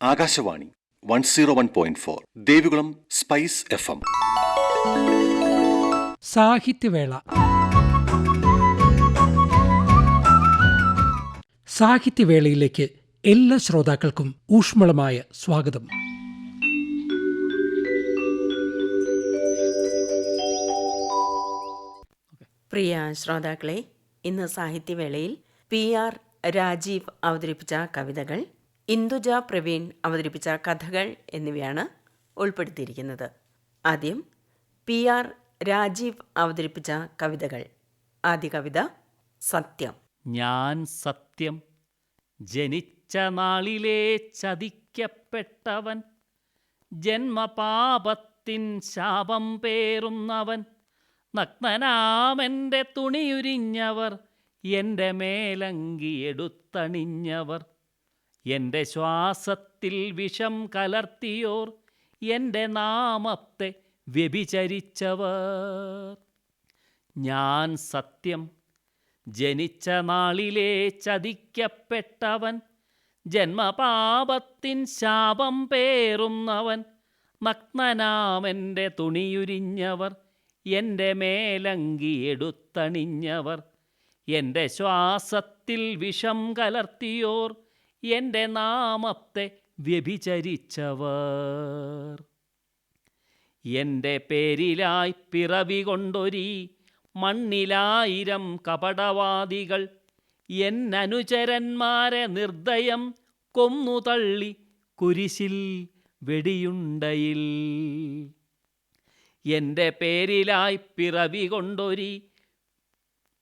Akashvani 101.4 Devikulam spice FM. സാഹിത്യവേള. സാഹിത്യവേളയിലേക്ക് എല്ലാ ശ്രോതാക്കൾക്കും ഊഷ്മളമായ സ്വാഗതം. പ്രിയ ശ്രോതാക്കളെ, ഇന്ന് സാഹിത്യവേളയിൽ PR രാജീവ് അവതരിപ്പിച്ച കവിതകൾ, ഇന്ദുജ പ്രവീൺ അവതരിപ്പിച്ച കഥകൾ എന്നിവയാണ് ഉൾപ്പെടുത്തിയിരിക്കുന്നത്. ആദ്യം PR രാജീവ് അവതരിപ്പിച്ച കവിതകൾ. ആദ്യ കവിത സത്യം. ഞാൻ സത്യം, ജനിച്ച നാളിലേ ചതിക്കപ്പെട്ടവൻ, ജന്മപാപത്തിൻ ശാപം പേറുന്നവൻ, നഗ്നനാമെൻ്റെ തുണിയുരിഞ്ഞവർ, എൻ്റെ മേലങ്കിയെടുത്തണിഞ്ഞവർ, എൻ്റെ ശ്വാസത്തിൽ വിഷം കലർത്തിയോർ, എൻ്റെ നാമത്തെ വ്യഭിചരിച്ചവർ. ഞാൻ സത്യം, ജനിച്ച നാളിലേ ചതിക്കപ്പെട്ടവൻ, ജന്മപാപത്തിൻ ശാപം പേറുന്നവൻ, നഗ്നനാമെൻ്റെ തുണിയുരിഞ്ഞവർ, എൻ്റെ മേലങ്കിയെടുത്തണിഞ്ഞവർ, എൻ്റെ ശ്വാസത്തിൽ വിഷം കലർത്തിയോർ, എൻ്റെ നാമത്തെ വ്യഭിചരിച്ചവർ. എൻ്റെ പേരിലായി പിറവി കൊണ്ടൊരീ മണ്ണിലായിരം കപടവാദികൾ, എന്നനുചരന്മാരെ നിർദ്ദയം കൊന്നുതള്ളി കുരിശിൽ വെടിയുണ്ടയിൽ. എൻ്റെ പേരിലായി പിറവി കൊണ്ടൊരീ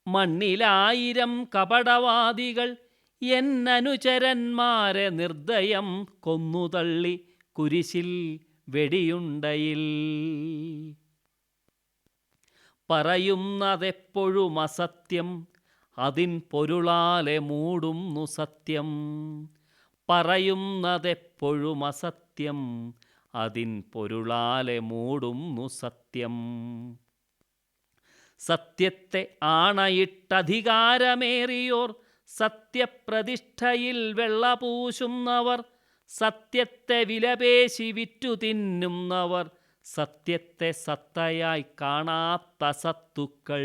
മണ്ണിലായിരം കപടവാദികൾ, എന്നനുചരന്മാരെ നിർദ്ദയം കൊന്നുതള്ളി കുരിശിൽ വെടിയുണ്ടയിൽ. പറയുന്നതെപ്പോഴും അസത്യം, അതിൻ പൊരുളാലെ മൂടുന്നു സത്യം. പറയുന്നതെപ്പോഴും അസത്യം, അതിൻ പൊരുളാലെ മൂടുന്നു സത്യം. സത്യത്തെ ആണയിട്ടധികാരമേറിയോർ, സത്യപ്രതിഷ്ഠയിൽ വെള്ളപൂശുന്നവർ, സത്യത്തെ വിലപേശി വിറ്റു തിന്നുന്നവർ, സത്യത്തെ സത്തയായി കാണാത്ത സത്തുക്കൾ.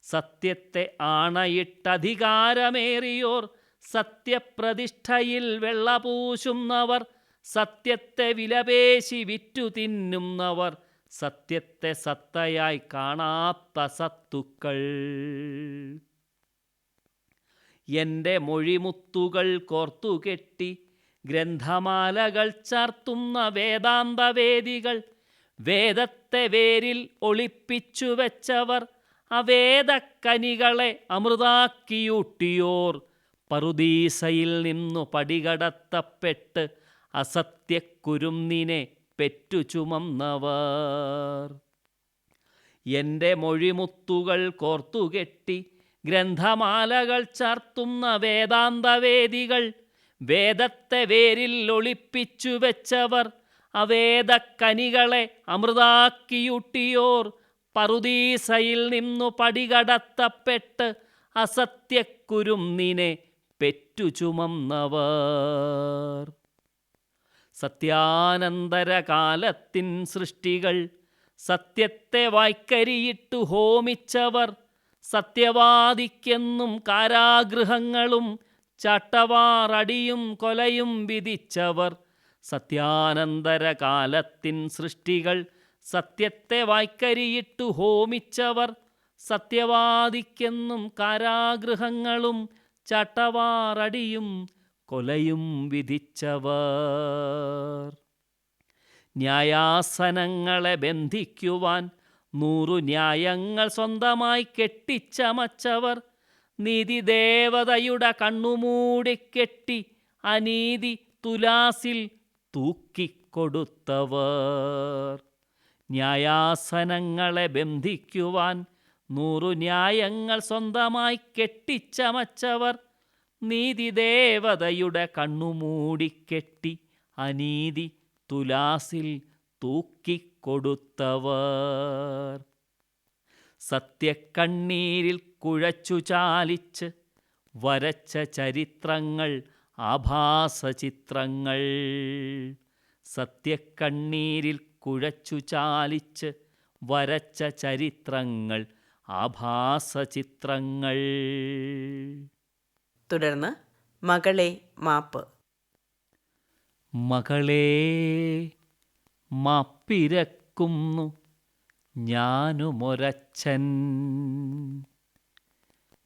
സത്യത്തെ ആണയിട്ടധികാരമേറിയോർ, സത്യപ്രതിഷ്ഠയിൽ വെള്ളപൂശുന്നവർ, സത്യത്തെ വിലപേശി വിറ്റു തിന്നുന്നവർ, സത്യത്തെ സത്തയായി കാണാത്ത സത്തുക്കൾ. എൻ്റെ മൊഴിമുത്തുകൾ കോർത്തുകെട്ടി ഗ്രന്ഥമാലകൾ ചാർത്തുന്ന വേദാന്തവേദികൾ, വേദത്തെ വേരിൽ ഒളിപ്പിച്ചു വെച്ചവർ, അവേദക്കനികളെ അമൃതാക്കിയൂട്ടിയോർ, പറുദീസയിൽ നിന്നു പടികടത്തപ്പെട്ട് അസത്യക്കുരുന്നിനെ പെറ്റു ചുമന്നവർ. എൻ്റെ മൊഴിമുത്തുകൾ കോർത്തുകെട്ടി ഗ്രന്ഥമാലകൾ ചാർത്തുന്ന വേദാന്തവേദികൾ, വേദത്തെ വേരിൽ ഒളിപ്പിച്ചു വെച്ചവർ, അവേദക്കനികളെ അമൃതാക്കിയൂട്ടിയോർ, പറുദീസയിൽ നിന്നു പടികടത്തപ്പെട്ട് അസത്യക്കുരുന്നിനെ പെറ്റു ചുമന്നവർ. സത്യാനന്തരകാലത്തിൻ സൃഷ്ടികൾ, സത്യത്തെ വായ്ക്കരിയിട്ടു ഹോമിച്ചവർ, സത്യവാദിക്കെന്നും കാരാഗൃഹങ്ങളും ചാട്ടവാറടിയും കൊലയും വിധിച്ചവർ. സത്യാനന്തരകാലത്തിൻ സൃഷ്ടികൾ, സത്യത്തെ വായ്ക്കരിയിട്ടു ഹോമിച്ചവർ, സത്യവാദിക്കെന്നും കാരാഗൃഹങ്ങളും ചാട്ടവാറടിയും കൊലയും വിധിച്ചവർ. ന്യായാസനങ്ങളെ ബന്ധിക്കുവാൻ 100 ന്യായങ്ങൾ സ്വന്തമായി കെട്ടിച്ചമച്ചവർ, നീതിദേവതയുടെ കണ്ണുമൂടിക്കെട്ടി അനീതി തുലാസിൽ തൂക്കിക്കൊടുത്തവർ. ന്യായാസനങ്ങളെ ബന്ധിക്കുവാൻ 100 ന്യായങ്ങൾ സ്വന്തമായി കെട്ടിച്ചമച്ചവർ, നീതിദേവതയുടെ കണ്ണുമൂടിക്കെട്ടി അനീതി തുലാസിൽ തൂക്കിക്കൊടുത്തവർ. സത്യക്കണ്ണീരിൽ കുഴച്ചു ചാലിച്ച് വരച്ച ചരിത്രങ്ങൾ ആഭാസചിത്രങ്ങൾ സത്യക്കണ്ണീരിൽ കുഴച്ചു ചാലിച്ച് വരച്ച ചരിത്രങ്ങൾ ആഭാസചിത്രങ്ങൾ. തുടർന്ന് മകളെ മാപ്പ്. മകളേ മാപ്പിരക്കുന്നു ഞാനുമൊരച്ഛൻ.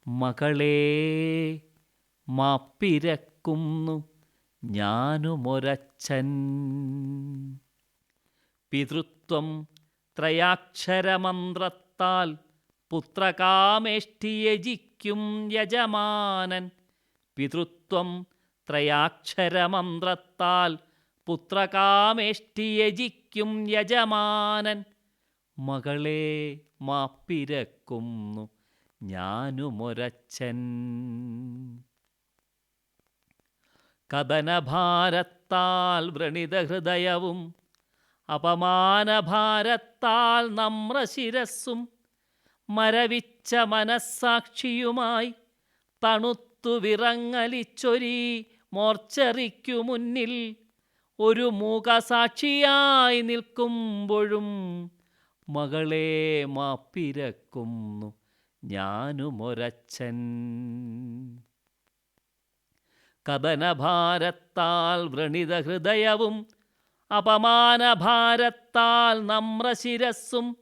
മകളേ മാപ്പിരക്കുന്നു ഞാനുമൊരച്ഛൻ. പിതൃത്വം ത്രയാക്ഷരമന്ത്രത്താൽ പുത്രകാമേഷ്ടിയജിക്കും യജമാനൻ. പിതൃത്വം ത്രയാക്ഷരമന്ത്രത്താൽ പുത്രകാമേഷ്ടിയജിക്കും യജമാനൻ. മകളെ മാപ്പിരക്കുന്നു ഞാനുമൊരച്ഛൻ. കഥനഭാരത്താൽ വ്രണിതഹൃദയവും അപമാനഭാരത്താൽ നമ്രശിരസ്സും മരവിച്ച മനസ്സാക്ഷിയുമായി തണുത്തു വിറങ്ങലിച്ചൊരീ മോർച്ചറിക്കു മുന്നിൽ ഒരു മൂകസാക്ഷിയായി നിൽക്കുമ്പോഴും മകളെ മാപ്പിരക്കുന്നു ഞാനുമൊരച്ഛൻ. കഥനഭാരത്താൽ വ്രണിതഹൃദയവും അപമാനഭാരത്താൽ നമ്രശിരസ്സും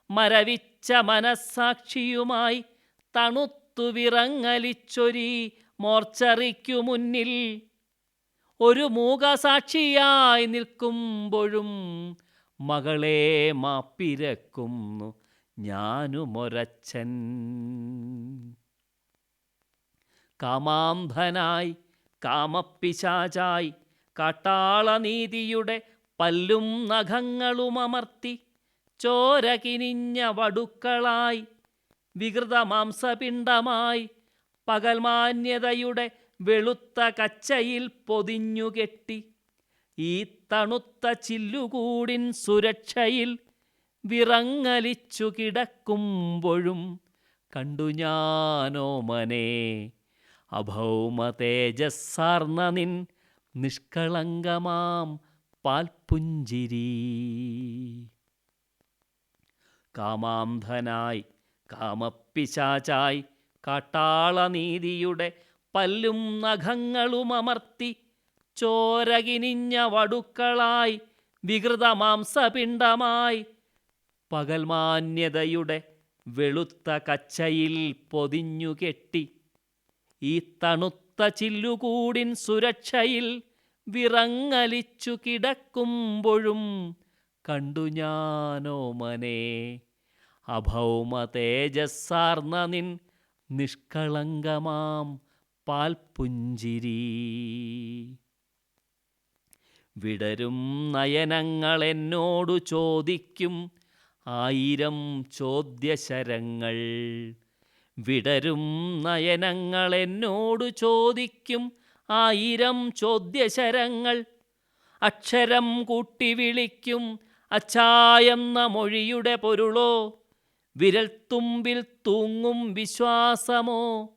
മരവിച്ച മനസ്സാക്ഷിയുമായി തണുത്തു വിറങ്ങലിച്ചൊരീ മോർച്ചറിക്കു മുന്നിൽ ഒരു മൂകസാക്ഷിയായി നിൽക്കുമ്പോഴും മകളെ മാപ്പിരക്കുന്നു ഞാനുമൊരച്ഛൻ. കാമാന്ധനായി കാമപ്പിശാചായി കാട്ടാളനീതിയുടെ പല്ലും നഖങ്ങളുമമർത്തി ചോര കിനിഞ്ഞ വടുക്കളായി വികൃതമാംസപിണ്ഡമായി പകൽമാന്യതയുടെ വെളുത്ത കച്ചയിൽ പൊതിഞ്ഞുകെട്ടി ഈ തണുത്ത ചില്ലുകൂടിൻ സുരക്ഷയിൽ വിറങ്ങലിച്ചു കിടക്കുമ്പോഴും കണ്ടു ഞാനോമനെ അഭൗമ തേജസ്സാർന്ന നിൻ നിഷ്കളങ്കമാം പാൽപുഞ്ചിരി. കാമാന്ധനായി കാമപ്പിശാചായി കാട്ടാളനീതിയുടെ പല്ലും നഖങ്ങളുമമർത്തി ചോരകിനിഞ്ഞ വടുക്കളായി വികൃതമാംസപിണ്ഡമായി പകൽമാന്യതയുടെ വെളുത്ത കച്ചയിൽ പൊതിഞ്ഞുകെട്ടി ഈ തണുത്ത ചില്ലുകൂടിൻ സുരക്ഷയിൽ വിറങ്ങലിച്ചു കിടക്കുമ്പോഴും കണ്ടു ഞാനോമനെ അഭൗമ തേജസ്സാർന്ന നിൻ നിഷ്കളങ്കമാം പാൽപുഞ്ചിരി. വിടരും നയനങ്ങളെന്നോടു ചോദിക്കും 1000 ചോദ്യശരങ്ങൾ. വിടരും നയനങ്ങളെന്നോടു ചോദിക്കും 1000 ചോദ്യശരങ്ങൾ. അക്ഷരം കൂട്ടി വിളിക്കും അച്ഛായെന്ന മൊഴിയുടെ പൊരുളോ വിരൽത്തുമ്പിൽ തൂങ്ങും വിശ്വാസമോ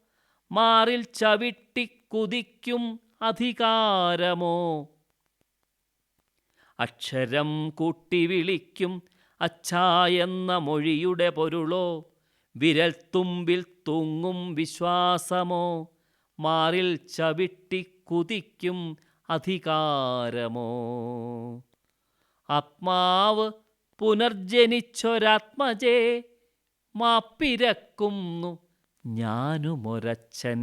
മാറിൽ ചവിട്ടിക്കുതിക്കും അധികാരമോ. അക്ഷരം കൂട്ടി വിളിക്കും അച്ഛായെന്ന മൊഴിയുടെ പൊരുളോ വിരൽത്തുമ്പിൽ തൂങ്ങും വിശ്വാസമോ മാറിൽ ചവിട്ടിക്കുതിക്കും അധികാരമോ. ആത്മാവ് പുനർജനിച്ചൊരാത്മജേ മാപ്പിരക്കുന്നു ഞാനുമൊരച്ഛൻ.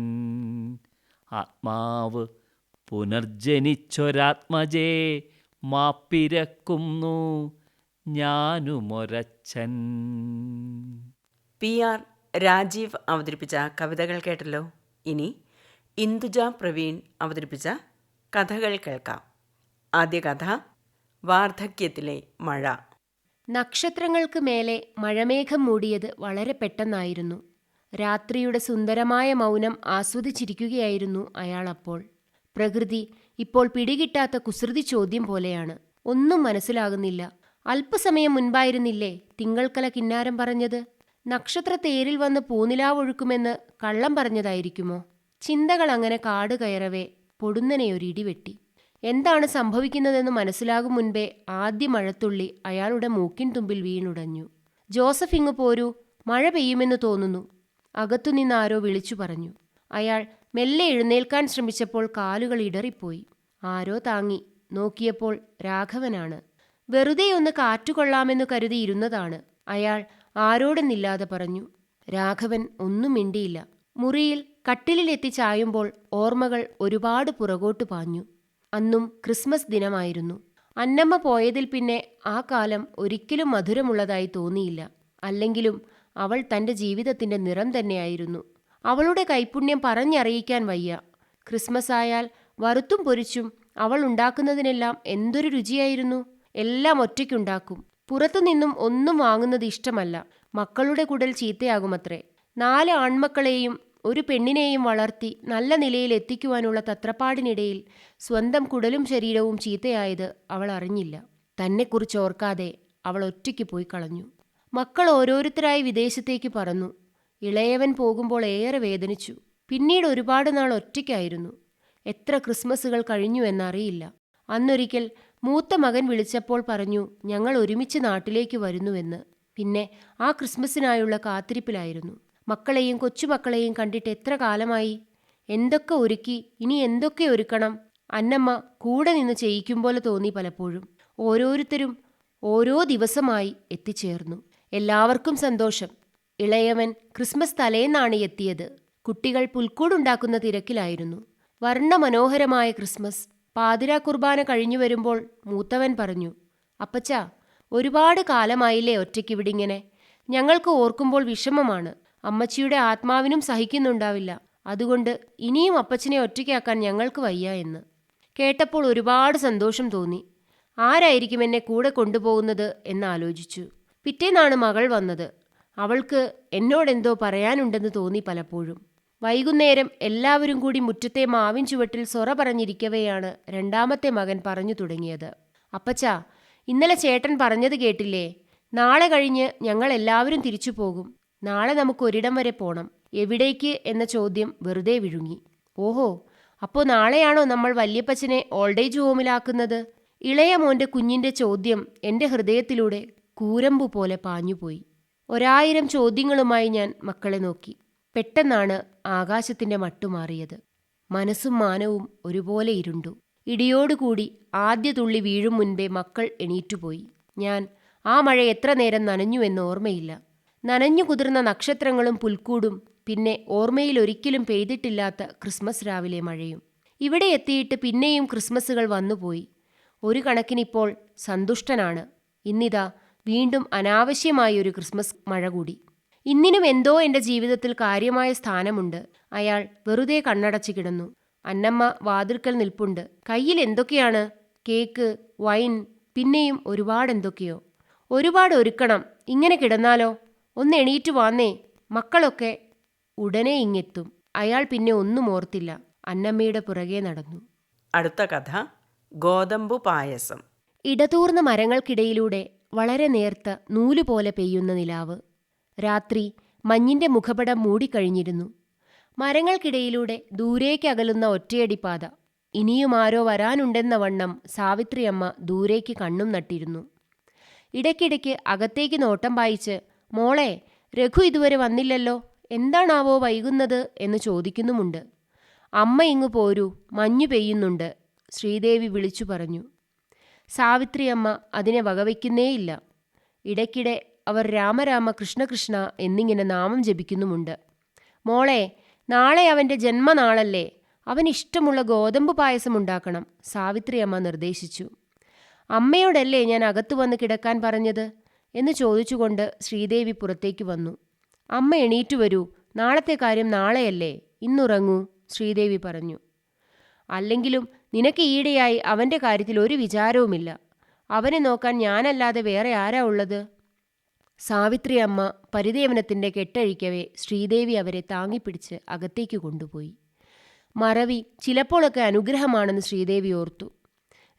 ആത്മാവ് പുനർജനിച്ചൊരാത്മജേ മാപ്പിരക്കുന്നു ഞാനുമൊരച്ഛൻ. PR രാജീവ് അവതരിപ്പിച്ച കവിതകൾ കേട്ടല്ലോ. ഇനി ഇന്ദുജ പ്രവീൺ അവതരിപ്പിച്ച കഥകൾ കേൾക്കാം. ആദ്യ കഥ വാർദ്ധക്യത്തിലെ മഴ. നക്ഷത്രങ്ങൾക്ക് മേലെ മഴമേഘം മൂടിയത് വളരെ പെട്ടെന്നായിരുന്നു. രാത്രിയുടെ സുന്ദരമായ മൗനം ആസ്വദിച്ചിരിക്കുകയായിരുന്നു അയാളപ്പോൾ. പ്രകൃതി ഇപ്പോൾ പിടികിട്ടാത്ത കുസൃതി ചോദ്യം പോലെയാണ്. ഒന്നും മനസ്സിലാകുന്നില്ല. അല്പസമയം മുൻപായിരുന്നില്ലേ തിങ്കൾക്കല കിന്നാരം പറഞ്ഞത്? നക്ഷത്ര തേരിൽ വന്ന് പൂനിലാവൊഴുക്കുമെന്ന് കള്ളം പറഞ്ഞതായിരിക്കുമോ? ചിന്തകൾ അങ്ങനെ കാട് കയറവേ പൊടുന്നനെ ഒരു ഇടിവെട്ടി. എന്താണ് സംഭവിക്കുന്നതെന്ന് മനസ്സിലാകും മുൻപേ ആദ്യ മഴത്തുള്ളി അയാളുടെ മൂക്കിൻ തുമ്പിൽ വീണുടഞ്ഞു. ജോസഫ് ഇങ്ങ് പോരൂ, മഴ പെയ്യുമെന്ന് തോന്നുന്നു, അകത്തുനിന്ന് ആരോ വിളിച്ചു പറഞ്ഞു. അയാൾ മെല്ലെ എഴുന്നേൽക്കാൻ ശ്രമിച്ചപ്പോൾ കാലുകൾ ഇടറിപ്പോയി. ആരോ താങ്ങി. നോക്കിയപ്പോൾ രാഘവനാണ്. വെറുതെ ഒന്ന് കാറ്റുകൊള്ളാമെന്നു കരുതി ഇരുന്നതാണ്. അയാൾ ആരോടെന്നില്ലാതെ പറഞ്ഞു. രാഘവൻ ഒന്നും മിണ്ടിയില്ല. മുറിയിൽ കട്ടിലിലെത്തി ചായുമ്പോൾ ഓർമ്മകൾ ഒരുപാട് പുറകോട്ട് പാഞ്ഞു. അന്നും ക്രിസ്മസ് ദിനമായിരുന്നു. അന്നമ്മ പോയതിൽ പിന്നെ ആ കാലം ഒരിക്കലും മധുരമുള്ളതായി തോന്നിയില്ല. അല്ലെങ്കിലും അവൾ തൻ്റെ ജീവിതത്തിൻ്റെ നിറം തന്നെയായിരുന്നു. അവളുടെ കൈപുണ്യം പറഞ്ഞറിയിക്കാൻ വയ്യ. ക്രിസ്മസ് ആയാൽ വറുത്തും പൊരിച്ചും അവൾ ഉണ്ടാക്കുന്നതിനെല്ലാം എന്തൊരു രുചിയായിരുന്നു. എല്ലാം ഒറ്റയ്ക്കുണ്ടാക്കും. പുറത്തുനിന്നും ഒന്നും വാങ്ങുന്നത് ഇഷ്ടമല്ല. മക്കളുടെ കുടൽ ചീത്തയാകുമത്രേ. 4 ആൺമക്കളെയും ഒരു പെണ്ണിനെയും വളർത്തി നല്ല നിലയിൽ എത്തിക്കുവാനുള്ള തത്രപ്പാടിനിടയിൽ സ്വന്തം കുടലും ശരീരവും ചീത്തയായത് അവൾ അറിഞ്ഞില്ല. തന്നെക്കുറിച്ച് ഓർക്കാതെ അവൾ ഒറ്റയ്ക്ക് പോയി കളഞ്ഞു. മക്കൾ ഓരോരുത്തരായി വിദേശത്തേക്ക് പറന്നു. ഇളയവൻ പോകുമ്പോൾ ഏറെ വേദനിച്ചു. പിന്നീട് ഒരുപാട് നാൾ ഒറ്റയ്ക്കായിരുന്നു. എത്ര ക്രിസ്മസുകൾ കഴിഞ്ഞു എന്നറിയില്ല. അന്നൊരിക്കൽ മൂത്ത മകൻ വിളിച്ചപ്പോൾ പറഞ്ഞു ഞങ്ങൾ ഒരുമിച്ച് നാട്ടിലേക്ക് വരുന്നുവെന്ന്. പിന്നെ ആ ക്രിസ്മസിനായുള്ള കാത്തിരിപ്പിലായിരുന്നു. മക്കളെയും കൊച്ചുമക്കളെയും കണ്ടിട്ട് എത്ര കാലമായി. എന്തൊക്കെ ഒരുക്കി, ഇനി എന്തൊക്കെ ഒരുക്കണം. അന്നമ്മ കൂടെ നിന്ന് ചെയ്യിക്കും പോലെ തോന്നി പലപ്പോഴും. ഓരോരുത്തരും ഓരോ ദിവസമായി എത്തിച്ചേർന്നു. എല്ലാവർക്കും സന്തോഷം. ഇളയവൻ ക്രിസ്മസ് തലേന്നാണ് എത്തിയത്. കുട്ടികൾ പുൽക്കൂടുണ്ടാക്കുന്ന തിരക്കിലായിരുന്നു. വർണ്ണമനോഹരമായ ക്രിസ്മസ്. പാതിരാ കുർബാന കഴിഞ്ഞു വരുമ്പോൾ മൂത്തവൻ പറഞ്ഞു, അപ്പച്ചാ, ഒരുപാട് കാലമായില്ലേ ഒറ്റയ്ക്കിവിടിങ്ങനെ. ഞങ്ങൾക്ക് ഓർക്കുമ്പോൾ വിഷമമാണ്. അമ്മച്ചിയുടെ ആത്മാവിനും സഹിക്കുന്നുണ്ടാവില്ല. അതുകൊണ്ട് ഇനിയും അപ്പച്ചനെ ഒറ്റയ്ക്കാക്കാൻ ഞങ്ങൾക്ക് വയ്യ എന്ന്. കേട്ടപ്പോൾ ഒരുപാട് സന്തോഷം തോന്നി. ആരായിരിക്കും എന്നെ കൂടെ കൊണ്ടുപോകുന്നത് എന്നാലോചിച്ചു. പിറ്റേന്നാണ് മകൾ വന്നത്. അവൾക്ക് എന്നോടെന്തോ പറയാനുണ്ടെന്ന് തോന്നി പലപ്പോഴും. വൈകുന്നേരം എല്ലാവരും കൂടി മുറ്റത്തെ മാവിൻ ചുവട്ടിൽ സൊറ പറഞ്ഞിരിക്കവെയാണ് രണ്ടാമത്തെ മകൻ പറഞ്ഞു തുടങ്ങിയത്. അപ്പച്ചാ, ഇന്നലെ ചേട്ടൻ പറഞ്ഞത് കേട്ടില്ലേ? നാളെ കഴിഞ്ഞ് ഞങ്ങൾ എല്ലാവരും തിരിച്ചു പോകും. നാളെ നമുക്ക് ഒരിടം വരെ പോണം. എവിടേക്ക് എന്ന ചോദ്യം വെറുതെ വിഴുങ്ങി. ഓഹോ, അപ്പോൾ നാളെയാണോ നമ്മൾ വല്യപ്പച്ചനെ ഓൾഡേജ് ഹോമിലാക്കുന്നത്? ഇളയ മോൻ്റെ കുഞ്ഞിൻ്റെ ചോദ്യം എൻ്റെ ഹൃദയത്തിലൂടെ കൂരമ്പു പോലെ പാഞ്ഞുപോയി. 1000 ചോദ്യങ്ങളുമായി ഞാൻ മക്കളെ നോക്കി. പെട്ടെന്നാണ് ആകാശത്തിൻ്റെ മട്ടുമാറിയത്. മനസ്സും മാനവും ഒരുപോലെ ഇരുണ്ടു. ഇടിയോടുകൂടി ആദ്യ തുള്ളി വീഴും മുൻപേ മക്കൾ എണീറ്റുപോയി. ഞാൻ ആ മഴ എത്ര നേരം നനഞ്ഞുവെന്ന് ഓർമ്മയില്ല. നനഞ്ഞു കുതിർന്ന നക്ഷത്രങ്ങളും പുൽക്കൂടും, പിന്നെ ഓർമ്മയിൽ ഒരിക്കലും പെയ്തിട്ടില്ലാത്ത ക്രിസ്മസ് രാവിലെ മഴയും. ഇവിടെ എത്തിയിട്ട് പിന്നെയും ക്രിസ്മസുകൾ വന്നുപോയി. ഒരു കണക്കിനിപ്പോൾ സന്തുഷ്ടനാണ്. ഇന്നിതാ വീണ്ടും അനാവശ്യമായൊരു ക്രിസ്മസ് മഴ കൂടി. ഇന്നിനും എന്തോ എൻ്റെ ജീവിതത്തിൽ കാര്യമായ സ്ഥാനമുണ്ട്. അയാൾ വെറുതെ കണ്ണടച്ചു കിടന്നു. അന്നമ്മ വാതിൽക്കൽ നിൽപ്പുണ്ട്. കയ്യിൽ എന്തൊക്കെയാണ്? കേക്ക്, വൈൻ, പിന്നെയും ഒരുപാടെന്തൊക്കെയോ. ഒരുപാട് ഒരുക്കണം. ഇങ്ങനെ കിടന്നാലോ? ഒന്ന് എണീറ്റു വാന്നേ. മക്കളൊക്കെ ഉടനെ ഇങ്ങെത്തും. അയാൾ പിന്നെ ഒന്നും ഓർത്തില്ല. അന്നമ്മയുടെ പുറകെ നടന്നു. അടുത്ത കഥ ഗോതമ്പു പായസം. ഇടതൂർന്ന മരങ്ങൾക്കിടയിലൂടെ വളരെ നേർത്ത നൂലുപോലെ പെയ്യുന്ന നിലാവ്. രാത്രി മഞ്ഞിൻ്റെ മുഖപടം മൂടിക്കഴിഞ്ഞിരുന്നു. മരങ്ങൾക്കിടയിലൂടെ ദൂരേക്കകലുന്ന ഒറ്റയടിപ്പാത. ഇനിയും ആരോ വരാനുണ്ടെന്ന വണ്ണം സാവിത്രിയമ്മ ദൂരേക്ക് കണ്ണും നട്ടിരുന്നു. ഇടയ്ക്കിടയ്ക്ക് അകത്തേക്ക് നോട്ടം പായിച്ച്, മോളെ, രഘു ഇതുവരെ വന്നില്ലല്ലോ, എന്താണാവോ വൈകുന്നത് എന്ന് ചോദിക്കുന്നുമുണ്ട്. അമ്മ ഇങ്ങു പോരൂ, മഞ്ഞു പെയ്യുന്നുണ്ട്, ശ്രീദേവി വിളിച്ചു പറഞ്ഞു. സാവിത്രിയമ്മ അതിനെ വകവയ്ക്കുന്നേയില്ല. ഇടയ്ക്കിടെ അവർ രാമരാമ കൃഷ്ണകൃഷ്ണ എന്നിങ്ങനെ നാമം ജപിക്കുന്നുമുണ്ട്. മോളെ, നാളെ അവൻ്റെ ജന്മനാളല്ലേ, അവനിഷ്ടമുള്ള ഗോതമ്പ് പായസം ഉണ്ടാക്കണം, സാവിത്രിയമ്മ നിർദ്ദേശിച്ചു. അമ്മയോടല്ലേ ഞാൻ അകത്തു വന്ന് കിടക്കാൻ പറഞ്ഞത് എന്ന് ചോദിച്ചുകൊണ്ട് ശ്രീദേവി പുറത്തേക്ക് വന്നു. അമ്മ എണീറ്റു വരൂ, നാളത്തെ കാര്യം നാളെയല്ലേ, ഇന്നുറങ്ങൂ, ശ്രീദേവി പറഞ്ഞു. അല്ലെങ്കിലും നിനക്ക് ഈയിടെയായി അവൻ്റെ കാര്യത്തിൽ ഒരു വിചാരവുമില്ല. അവനെ നോക്കാൻ ഞാനല്ലാതെ വേറെ ആരാ ഉള്ളത്? സാവിത്രി അമ്മ പരിദേവനത്തിൻ്റെ കെട്ടഴിക്കവേ ശ്രീദേവി അവരെ താങ്ങിപ്പിടിച്ച് അകത്തേക്ക് കൊണ്ടുപോയി. മറവി ചിലപ്പോഴൊക്കെ അനുഗ്രഹമാണെന്ന് ശ്രീദേവി ഓർത്തു.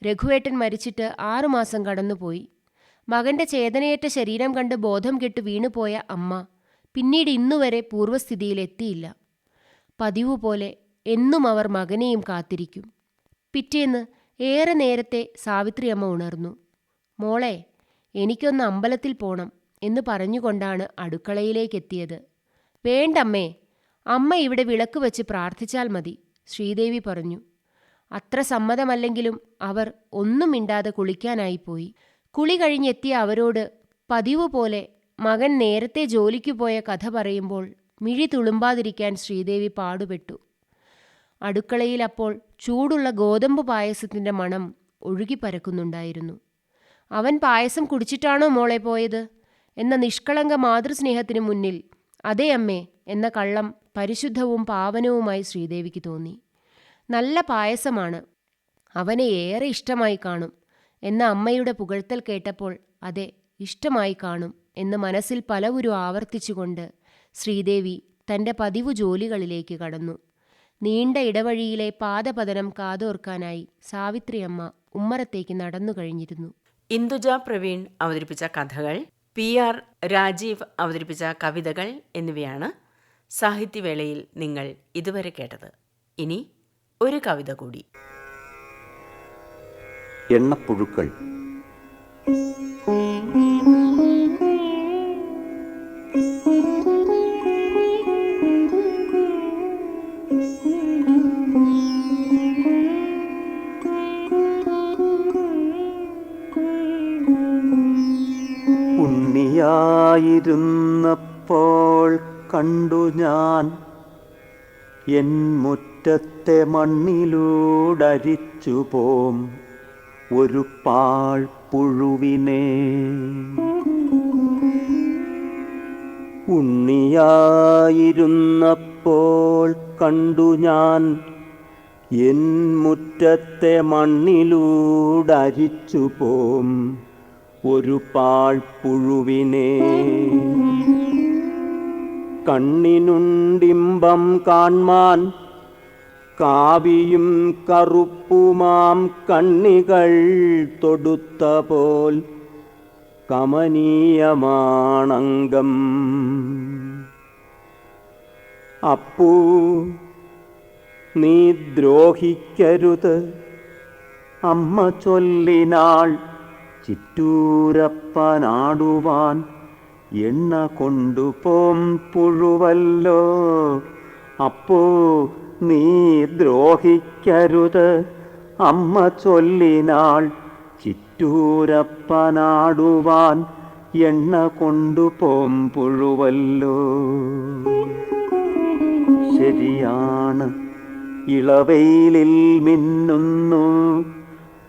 രഘുവേട്ടൻ മരിച്ചിട്ട് 6 മാസം കടന്നുപോയി. മകൻ്റെ ചേതനയേറ്റ ശരീരം കണ്ട് ബോധം കെട്ട് വീണുപോയ അമ്മ പിന്നീട് ഇന്നുവരെ പൂർവ്വസ്ഥിതിയിലെത്തിയില്ല. പതിവുപോലെ എന്നും അവർ മകനെയും കാത്തിരിക്കും. പിറ്റേന്ന് ഏറെ നേരത്തെ സാവിത്രിയമ്മ ഉണർന്നു. മോളെ, എനിക്കൊന്ന് അമ്പലത്തിൽ പോണം എന്ന് പറഞ്ഞുകൊണ്ടാണ് അടുക്കളയിലേക്കെത്തിയത്. വേണ്ടമ്മേ, അമ്മ ഇവിടെ വിളക്ക് വെച്ച് പ്രാർത്ഥിച്ചാൽ മതി, ശ്രീദേവി പറഞ്ഞു. അത്ര സമ്മതമല്ലെങ്കിലും അവർ ഒന്നും മിണ്ടാതെ കുളിക്കാനായിപ്പോയി. കുളി കഴിഞ്ഞെത്തിയ അവരോട് പതിവ് പോലെ മകൻ നേരത്തെ ജോലിക്കു പോയ കഥ പറയുമ്പോൾ മിഴി തുളുമ്പാതിരിക്കാൻ ശ്രീദേവി പാടുപെട്ടു. അടുക്കളയിൽ അപ്പോൾ ചൂടുള്ള ഗോതമ്പ് പായസത്തിൻ്റെ മണം ഒഴുകിപ്പരക്കുന്നുണ്ടായിരുന്നു. അവൻ പായസം കുടിച്ചിട്ടാണോ മോളെ പോയത് എന്ന നിഷ്കളങ്ക മാതൃസ്നേഹത്തിനു മുന്നിൽ അതേ അമ്മേ എന്ന കള്ളം പരിശുദ്ധവും പാവനവുമായി ശ്രീദേവിക്ക് തോന്നി. നല്ല പായസമാണ്, അവനെ ഏറെ ഇഷ്ടമായി കാണും എന്ന അമ്മയുടെ പുകഴ്ത്തൽ കേട്ടപ്പോൾ അതെ, ഇഷ്ടമായി കാണും എന്ന് മനസ്സിൽ പലവുരു ആവർത്തിച്ചുകൊണ്ട് ശ്രീദേവി തൻ്റെ പതിവു ജോലികളിലേക്ക് കടന്നു. നീണ്ട ഇടവഴിയിലെ പാദപതനം കാതോർക്കാനായി സാവിത്രിയമ്മ ഉമ്മറത്തേക്ക് നടന്നു കഴിഞ്ഞിരുന്നു. ഇന്ദുജ പ്രവീൺ അവതരിപ്പിച്ച കഥകൾ, PR രാജീവ് അവതരിപ്പിച്ച കവിതകൾ എന്നിവയാണ് സാഹിത്യവേളയിൽ നിങ്ങൾ ഇതുവരെ കേട്ടത്. ഇനി ഒരു കവിത കൂടി. എണ്ണപ്പുഴുക്കൾ. ഉണ്ണിയായിരുന്നപ്പോൾ കണ്ടു ഞാൻ എൻ മുറ്റത്തെ മണ്ണിലൂടരിച്ചു പോം ഒരു പാഴ്പുഴുവിനെ. ഉണ്ണിയായിരുന്നപ്പോൾ കണ്ടു ഞാൻ എൻ മുറ്റത്തെ മണ്ണിലൂടരിച്ചു പോം ഒരു പാഴ്പുഴുവിനെ. കണ്ണിനുണ്ടിമ്പം കാൺമാൻ കാവിയും കറുപ്പുമാം കണ്ണികൾ തൊടുത്ത പോൽ കമനീയമാണംഗം. അപ്പൂ, നീ ദ്രോഹിക്കരുത്, അമ്മ ചൊല്ലിനാൾ ചിറ്റൂരപ്പനാടുവാൻ എണ്ണ കൊണ്ടുപോം പുഴുവല്ലോ. അപ്പോ നീ ദ്രോഹിക്കരുത്, അമ്മ ചൊല്ലിനാൾ ചിറ്റൂരപ്പനാടുവാൻ എണ്ണ കൊണ്ടുപോം പുഴുവല്ലോ. ശരിയാണ്, ഇളവെയിലിൽ മിന്നുന്നു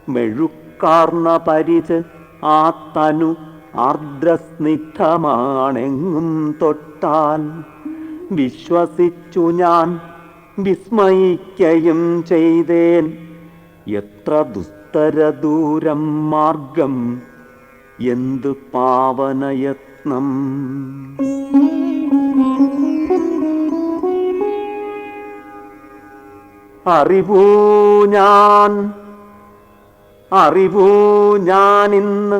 മെഴുക്കാർന്ന പരിച് ആ തനു ആർദ്രസ്നിഗ്ധമാണെങ്ങും തൊട്ടാൽ. വിശ്വസിച്ചു ഞാൻ വിസ്മയിക്കയും ചെയ്തേൻ, എത്ര ദുസ്തരദൂരം മാർഗം, എന്തു പാവനയത്നം. അറിവൂ ഞാനിന്ന്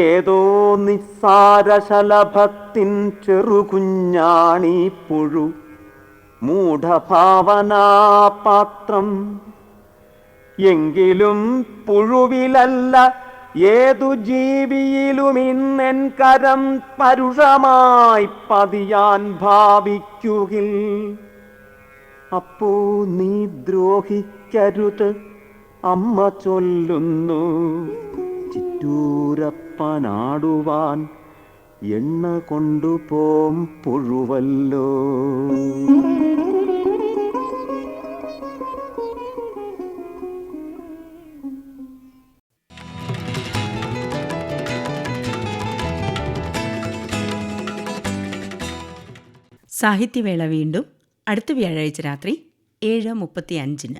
ഏതോ നിസ്സാരശലഭത്തിൻ ചെറുകുഞ്ഞാണീ പുഴു, മൂഢഭാവനാപാത്രം. എങ്കിലും പുഴുവിലല്ല ഏതു ജീവിയിലും ഇന്നെൻ കരം പരുഷമായി പതിയാൻ ഭാവിക്കുകിൽ. അപ്പോ നീ ദ്രോഹിക്കരുത്, അമ്മ ചൊല്ലുന്നു ചിറ്റൂരപ്പനാടുവാൻ എണ്ണ കൊണ്ടുപോം പുഴുവല്ലോ. സാഹിത്യവേള വീണ്ടും അടുത്ത വ്യാഴാഴ്ച രാത്രി 7:35.